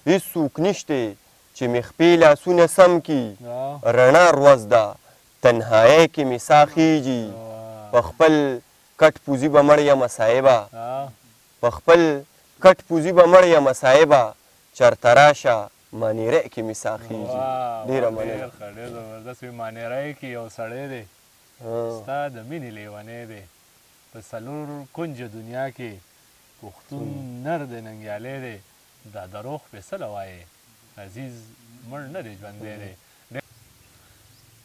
هیڅوک نشته چې مې خپې لاسونه سم کي رڼا ورځ ده تنهایی کې مې ساه خیږي په خپل کټ پوزي به مړ یمه صاحبه په خپل کټ پوزي به مړ یمه صاحبه چرته راشه مانیری کې مې ساه خیږي. ډېره مننه. ډېر زبردست وي. مانیری کې یو سړی دی ستا د مینې لیونی دی په څلور کنجه دنیا کې پښتون نر دی ننګیالی دی دا دروغ فیصله وایې عزیز مړ نه دی ژوندی دی.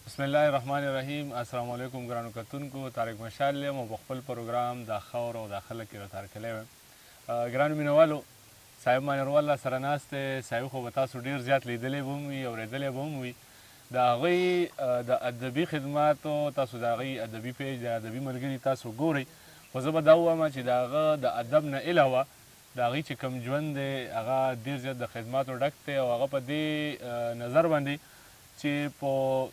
بسم الله الرحمن الرحیم. السلام علیکم ګرانو کتونکو. طارق مشال یم او په خپل پروګرام دا خاور او دا خلک یې راته هرکلی ویم. ګرانو مینوالو صاحب مانیروال را سره ناست دی. صاحب خو به تاسو ډېر زیات لیدلی به هم وي اورېدلی به هم وي. د هغوی د ادبي خدماتو تاسو د هغوی ادبي پیج د ادبي ملګري تاسو ګورئ خو زه به دا ووایم چې د هغه د ادب نه علاوه د هغوی چې کوم ژوند دی هغه ډېر زیات د خدماتو ډک دی او هغه په دې نظر باندې چې په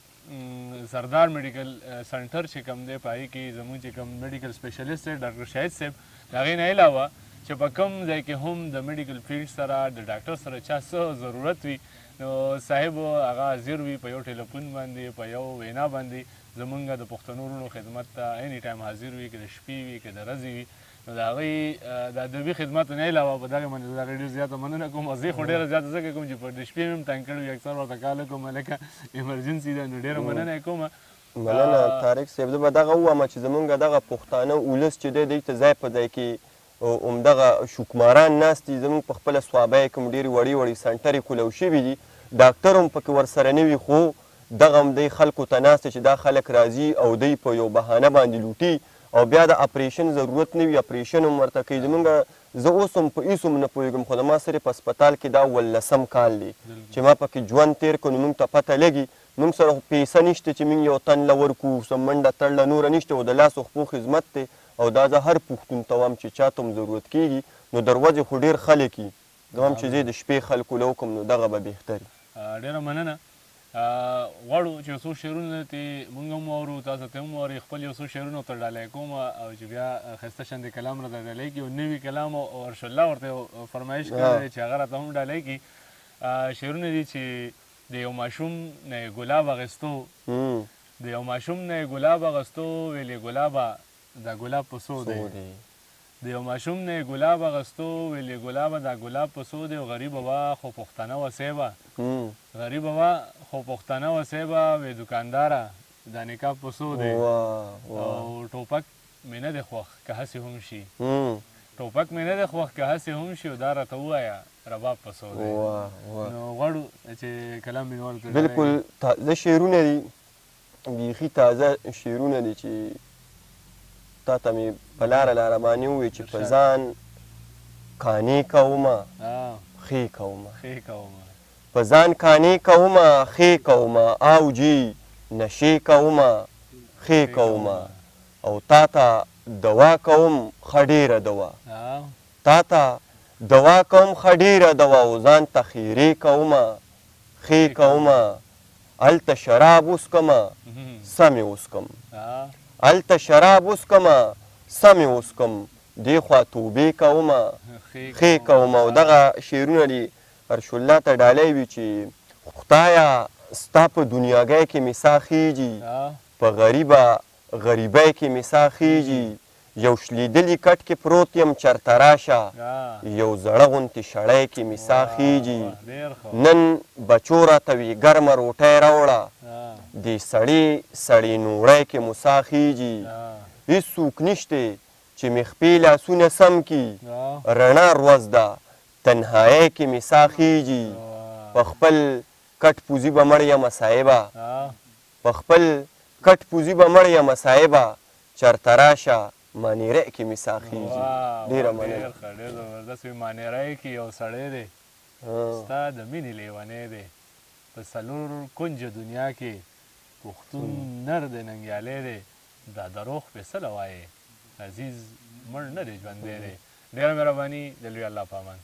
سردار میډیکل سنټر چې کوم دی په هغې کې زموږ چې کوم میډیکل سپیشلیسټ دی ډاکټر شاهد صاحب د هغې نه علاوه چې په کوم ځای کې هم د میډیکل فیلډ سره د ډاکټر سره چا څه ضرورت وي نو صاحب هغه حاضر وي په یو ټلیفون باندې په یو وینا باندې زمونږ د پښتنو وروڼو خدمت ته ایني ټایم حاضر وي که د شپې وي که د ورځې وي نو د هغوی د ادبي خدماتو نه علاوه په دغې باندې د هغې ډېر زیاته مننه کوم او زه خو ډېره زیاته ځکه کوم چې په د شپې مې هم تنګ کړی وي اکثر ورته کال کوم لکه ایمرجنسي ده نو ډېره مننه یې کومه. مننه طارق صاحب. زه به دغه ووایم چې زمونږ دغه پښتانه ولس چې دی دوی ته ځای په ځای کې همدغه شوکماران ناست دي. زموږ په خپله صوابه یې کوم ډېرې وړې وړې سنټرې کولو شوي دي ډاکټر هم پکې ورسره نه وي خو دغه هم دی خلکو ته ناست چې دا خلک راځي او دوی په یو بهانه باندې لوټي او بیا د اپریشن ضرورت نه وي اپریشن هم ورته کوي. زمونږ زه اوس هم په هېڅ هم نه پوهېږم خو د ما صرف هسپتال کې دا 18 کال دی چې ما پکې ژوند تېر کړو نو موږ ته پته لګي موږ سره خو پیسه نشته چې موږ یو تن له ورکړو څه منډه تړله نوره نشته او د لاس او خپو خدمت دی او دا زه هر پښتون ته وایم چې چاته هم ضرورت کېږي نو دروازې خو ډېر خلک وي زه وایم چې زه د شپې خلکو له وکړم نو دغه به بهتر وي. ډېره مننه. غواړو چې یو څو شعرونه ترې موږ هم واورو تاسو ته هم واورئ خپل یو څو شعرونه ورته ډالۍ کوم او چې بیا ښایسته شاندې کلام راته ډالۍ کړي او نوي کلام او ارشالله ورته یو فرمایش کړی دی چې هغه راته هم ډالۍ کړي. شعرونه دي چې د یو ماشوم نه یې ګلاب اخیستو د یو ماشوم نه یې ګلاب اخیستو ویلې ګلابه دا ګلاب په څو دی د یو ماشوم نه یې ګلاب اخیستو ویلې ګلابه دا ګلاب په څو دی غریبه وه خو پښتنه وسی به غریبه وه خو پښتنه وسی به وې دوکانداره دا نقاب په څو دی او ټوپک مې نه دی خوښ که هسې هم شي ټوپک مې نه دی خوښ که هسې هم شي او دا راته ووایه رباب په څو دی. نو غواړو چې کلام مینوالو ته بلکل تازه شعرونه دي بیخي تازه شعرونه دي چې تا ته مې په لاره باندې ووایي چې په ځان کانې کومه ښې کومه په ځان کانې کومه ښې کومه او جي نشې کومه ښې کومه او تا ته دوا کوم ښه ډېره دوا تا ته دوا کوم ښه ډېره دوا او ځان ته خیرې کومه ښې کومه هلته شراب وڅکمه سمې وڅکم هلته شراب وڅکمه سمې وڅکم دې خوا توبې کومه ښې کومه او دغه شعرونه دي ارشالله ته ډالۍ وي چې خدایه ستا په دنیاګۍ کې مې ساه خیږي په غریبه غریبۍ کې مې ساه خیږي یو شلیدلي کټ کې پروت یم چرته راشه یو زړه غوندې شړی کې مې ساه خیږي نن بچو راته وي ګرمه روټۍ راوړه دې سړې سړې نوړۍ کې مو ساه خیږي هېڅوک نشته چې مې خپې لاسونه سم کي رڼا ورځ ده تنهایی کې مې ساه خیږي په خپل کټ پوزي به مړ یمه صاحبه په خپل کټ پوزي به مړ یمه صاحبه چرته راشه مانیری کې مې ساه خیږي. ډېره مننه. ډېر زبردست وي. مانیری کې یو سړی دی ستا د مینې لیونی دی په څلور کنجه دنیا کې پښتون نر دی ننګیالی دی دا دروغ فیصله وایې عزیز مړ نه دی ژوندی دی. ډېره مهرباني د لوی الله په امان.